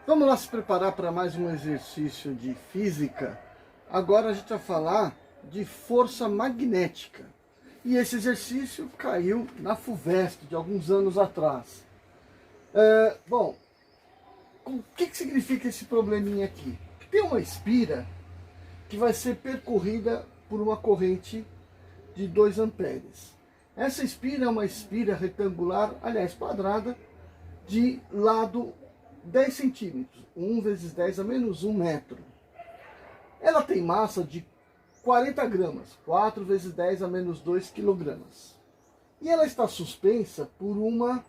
Vamos lá se preparar para mais um exercício de física. Agora a gente vai falar de força magnética. E esse exercício caiu na FUVEST de alguns anos atrás. Bom, o que significa esse probleminha aqui? Tem uma espira que vai ser percorrida por uma corrente de 2 amperes. Essa espira é uma espira retangular, aliás quadrada, de lado 10 centímetros, 1 vezes 10 a menos 1 metro. Ela tem massa de 40 gramas, 4 vezes 10 a menos 2 quilogramas. E ela está suspensa por uma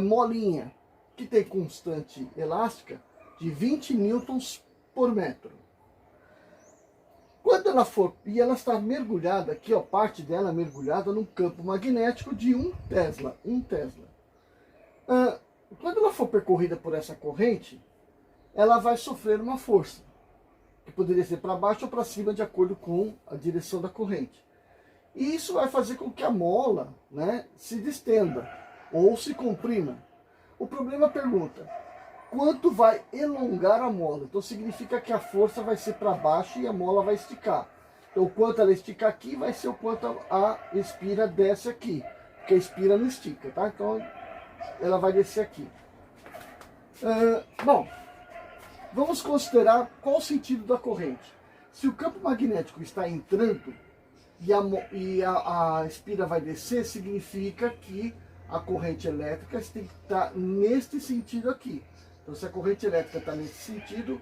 molinha, que tem constante elástica de 20 newtons por metro. Quando ela for, e ela está mergulhada, aqui ó, parte dela mergulhada num campo magnético de 1 Tesla. Quando ela for percorrida por essa corrente, ela vai sofrer uma força, que poderia ser para baixo ou para cima, de acordo com a direção da corrente. E isso vai fazer com que a mola, se distenda ou se comprima. O problema pergunta, quanto vai elongar a mola? Então significa que a força vai ser para baixo e a mola vai esticar. Então o quanto ela estica aqui vai ser o quanto a espira desce aqui, porque a espira não estica, tá? Então ela vai descer aqui. Bom, vamos considerar qual o sentido da corrente. Se o campo magnético está entrando e a espira vai descer, significa que a corrente elétrica tem que estar neste sentido aqui. Então se a corrente elétrica está nesse sentido,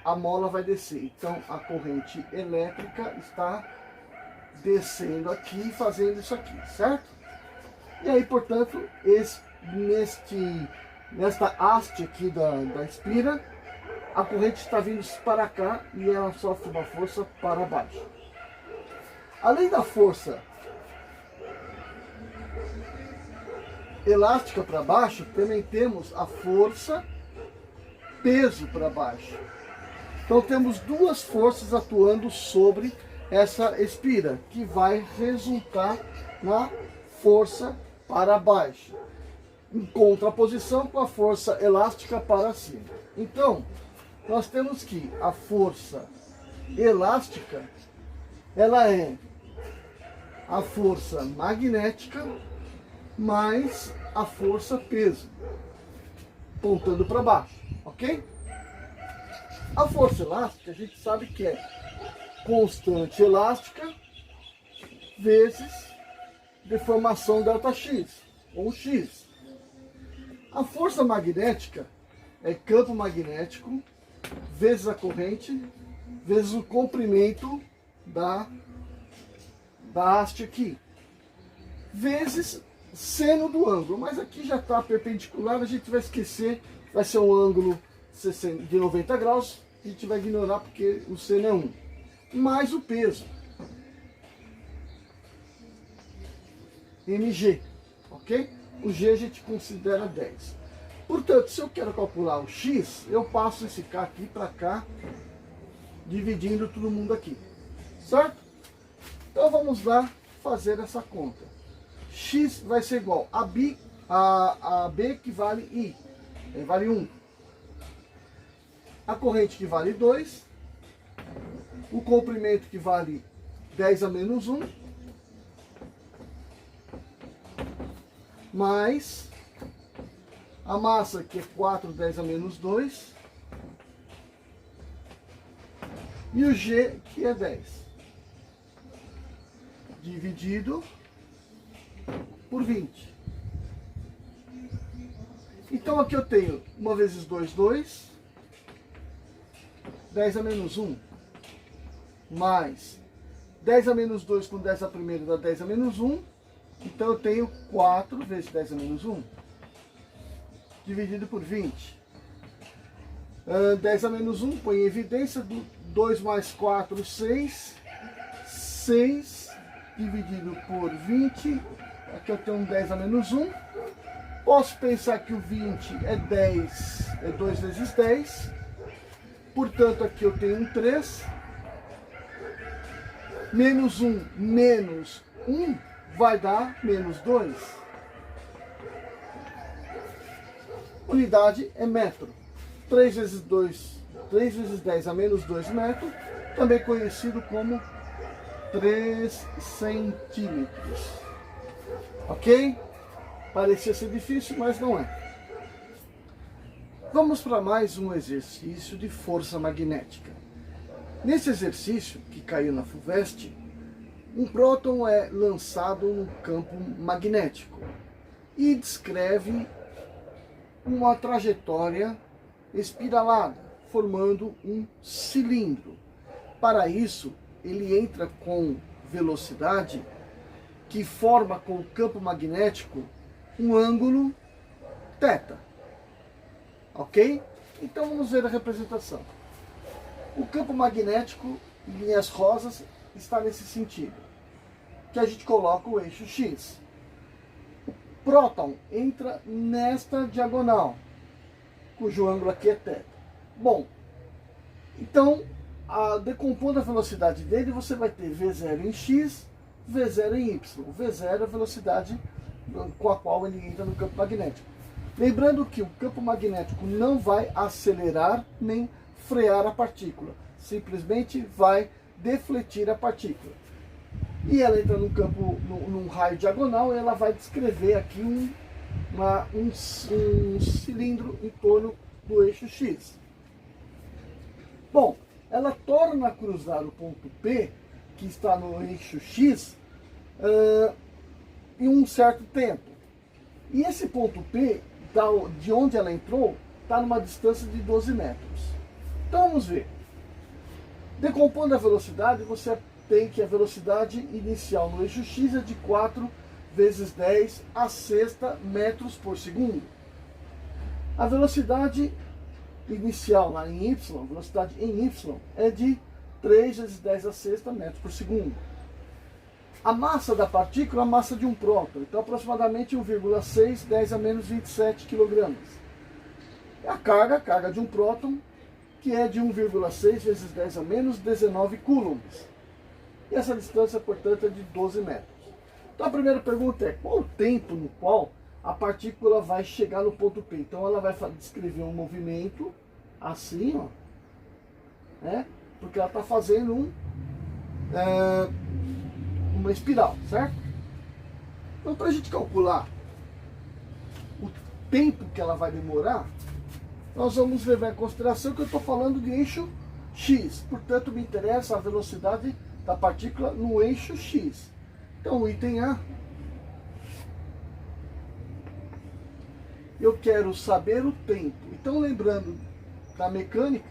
a mola vai descer. Então a corrente elétrica está descendo aqui, fazendo isso aqui, certo? E aí, portanto, nesta haste aqui da espira, a corrente está vindo para cá e ela sofre uma força para baixo. Além da força elástica para baixo, também temos a força peso para baixo. Então temos duas forças atuando sobre essa espira, que vai resultar na força para baixo, em contraposição com a força elástica para cima. Então, nós temos que a força elástica, ela é a força magnética mais a força peso, apontando para baixo, ok? A força elástica, a gente sabe que é constante elástica vezes deformação ΔX, ou X. A força magnética é campo magnético vezes a corrente, vezes o comprimento da haste aqui, vezes seno do ângulo. Mas aqui já está perpendicular, a gente vai esquecer, vai ser um ângulo de 90 graus, a gente vai ignorar porque o seno é 1. Mais o peso, mg, ok? O g a gente considera 10. Portanto, se eu quero calcular o x, eu passo esse k aqui para cá, dividindo todo mundo aqui, certo? Então vamos lá fazer essa conta. X vai ser igual a B que vale I, vale 1. A corrente que vale 2, o comprimento que vale 10 a menos 1, mais a massa, que é 4 10 a menos 2, e o G, que é 10, dividido por 20. Então aqui eu tenho 1 vezes 2, 2, 10 a menos 1, mais 10 a menos 2 com 10 a primeira dá 10 a menos 1, então eu tenho 4 vezes 10 a menos 1, dividido por 20. 10 a menos 1, põe em evidência, 2 mais 4, 6, 6 dividido por 20, aqui eu tenho um 10 a menos 1, posso pensar que o 20 é 10, é 2 vezes 10, portanto aqui eu tenho um 3, menos 1 menos 1 vai dar menos 2. Unidade é metro. 3 vezes 10 a menos 2 metros, também conhecido como 3 centímetros. Ok? Parecia ser difícil, mas não é. Vamos para mais um exercício de força magnética. Nesse exercício, que caiu na FUVEST, um próton é lançado num campo magnético e descreve uma trajetória espiralada, formando um cilindro. Para isso, ele entra com velocidade que forma com o campo magnético um ângulo θ. Ok? Então vamos ver a representação. O campo magnético, em linhas rosas, está nesse sentido, que a gente coloca o eixo X. O próton entra nesta diagonal, cujo ângulo aqui é θ. Bom, então, decompondo a velocidade dele, você vai ter V0 em X, V0 em Y. V0 é a velocidade com a qual ele entra no campo magnético. Lembrando que o campo magnético não vai acelerar nem frear a partícula, simplesmente vai defletir a partícula. E ela entra num campo, num raio diagonal, e ela vai descrever aqui um cilindro em torno do eixo X. Bom, ela torna a cruzar o ponto P, que está no eixo X, em um certo tempo. E esse ponto P, de onde ela entrou, está numa distância de 12 metros. Então vamos ver. Decompondo a velocidade, você tem que a velocidade inicial no eixo X é de 4 vezes 10 a sexta metros por segundo. A velocidade inicial lá em Y, velocidade em Y, é de 3 vezes 10 a sexta metros por segundo. A massa da partícula é a massa de um próton, então aproximadamente 1,6, 10 a menos 27 kg. A carga de um próton, que é de 1,6 vezes 10 a menos 19 coulombs. E essa distância, portanto, é de 12 metros. Então a primeira pergunta é, qual o tempo no qual a partícula vai chegar no ponto P? Então ela vai descrever um movimento assim, ó, né? Porque ela está fazendo uma espiral, certo? Então, para a gente calcular o tempo que ela vai demorar, nós vamos levar em consideração que eu estou falando de eixo X. Portanto, me interessa a velocidade da partícula no eixo X. Então, o item A, eu quero saber o tempo. Então, lembrando da mecânica,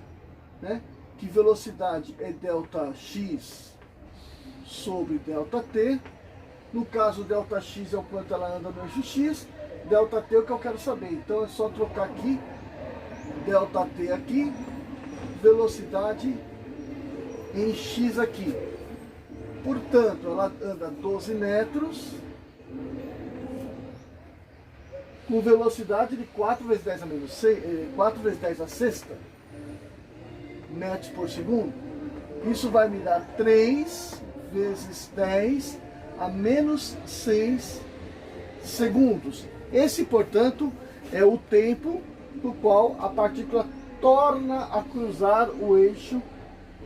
né, que velocidade é ΔX sobre ΔT. No caso, ΔX é o quanto ela anda no eixo X, ΔT é o que eu quero saber. Então é só trocar aqui, ΔT aqui, velocidade em X aqui. Portanto, ela anda 12 metros com velocidade de 4 vezes 10 a menos 6, 4 vezes 10 a sexta metros por segundo. Isso vai me dar 3 vezes 10 a menos 6 segundos. Esse, portanto, é o tempo do qual a partícula torna a cruzar o eixo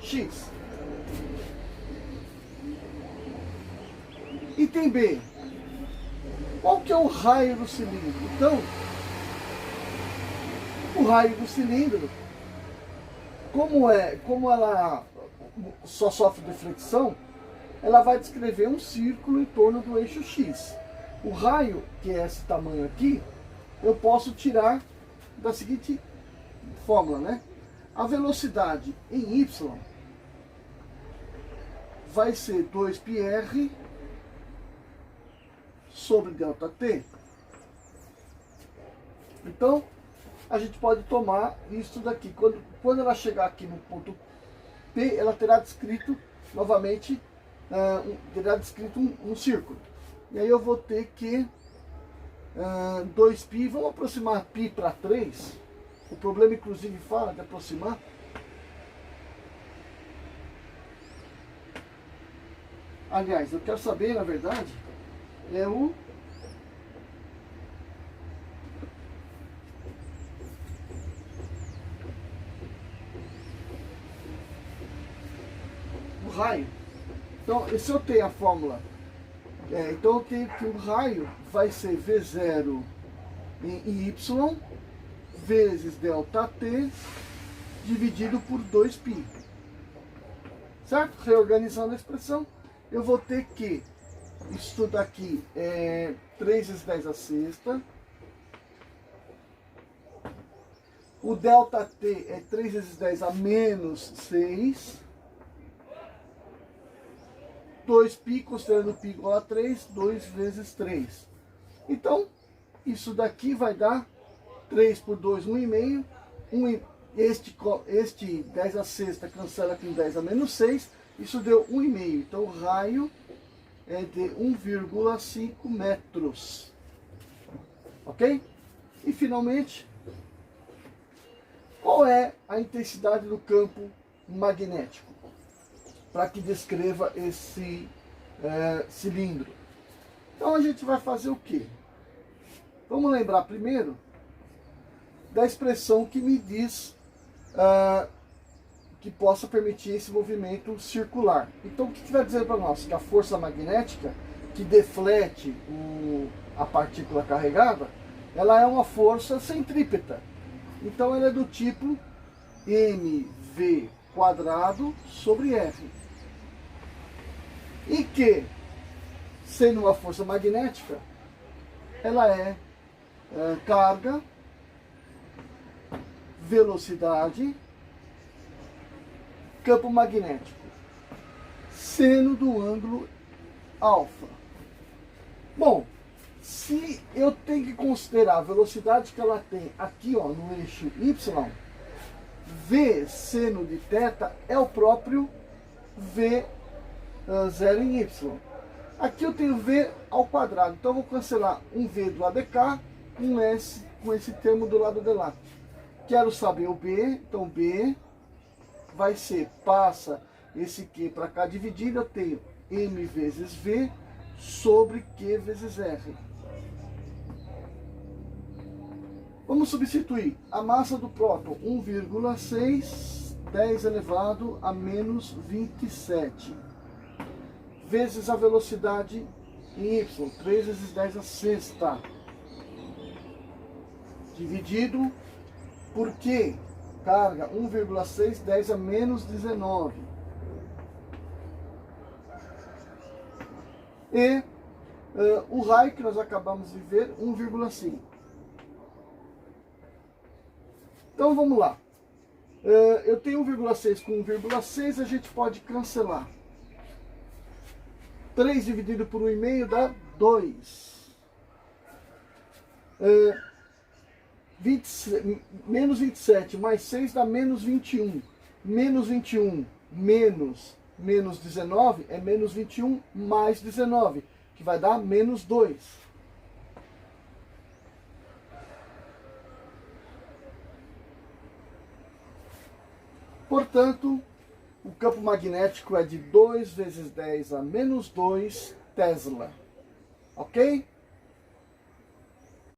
X. Item B. Qual que é o raio do cilindro? Então, o raio do cilindro, como ela só sofre deflexão, ela vai descrever um círculo em torno do eixo X. O raio, que é esse tamanho aqui, eu posso tirar da seguinte fórmula, né? A velocidade em Y vai ser 2πr sobre ΔT. Então, a gente pode tomar isso daqui. Quando ela chegar aqui no ponto P, ela terá descrito novamente, terá descrito um círculo. E aí eu vou ter que 2π, vamos aproximar π para 3. O problema, inclusive, fala de aproximar. Aliás, eu quero saber, na verdade, é o raio. Então, se eu tenho a fórmula, então eu tenho que o raio vai ser V0 em Y vezes ΔT dividido por 2π. Certo? Reorganizando a expressão, eu vou ter que, isso daqui é 3 vezes 10 a sexta. O ΔT é 3 vezes 10 a menos 6. 2π, considerando π igual a 3, 2 vezes 3. Então, isso daqui vai dar 3 por 2, 1,5. Este 10 a sexta cancela com 10 a menos 6. Isso deu 1,5. Então, o raio é de 1,5 metros. Ok? E, finalmente, qual é a intensidade do campo magnético? Para que descreva esse cilindro. Então a gente vai fazer o quê? Vamos lembrar primeiro da expressão que me diz que possa permitir esse movimento circular. Então o que vai dizer para nós? Que a força magnética que deflete a partícula carregada, ela é uma força centrípeta. Então ela é do tipo mv quadrado sobre r. E que, sendo uma força magnética, ela é carga, velocidade, campo magnético, seno do ângulo alfa. Bom, se eu tenho que considerar a velocidade que ela tem aqui, ó, no eixo y, V seno de θ é o próprio V 0 em y. Aqui eu tenho V ao quadrado, então eu vou cancelar um V do lado de cá, um S com esse termo do lado de lá. Quero saber o B, então B vai ser, passa esse Q para cá dividido, eu tenho M vezes V sobre Q vezes R. Vamos substituir a massa do próton, 1,6, 10 elevado a menos 27. Vezes a velocidade em y, 3 vezes 10 a sexta, dividido por Q, carga 1,6, 10 a menos 19. E o raio que nós acabamos de ver, 1,5. Então vamos lá. Eu tenho 1,6 com 1,6, a gente pode cancelar. 3 dividido por 1,5 dá 2. Menos 27 mais 6 dá menos 21. Menos 21 menos 19 é menos 21 mais 19, que vai dar menos 2. Portanto, o campo magnético é de 2 vezes 10 a menos 2 Tesla. Ok?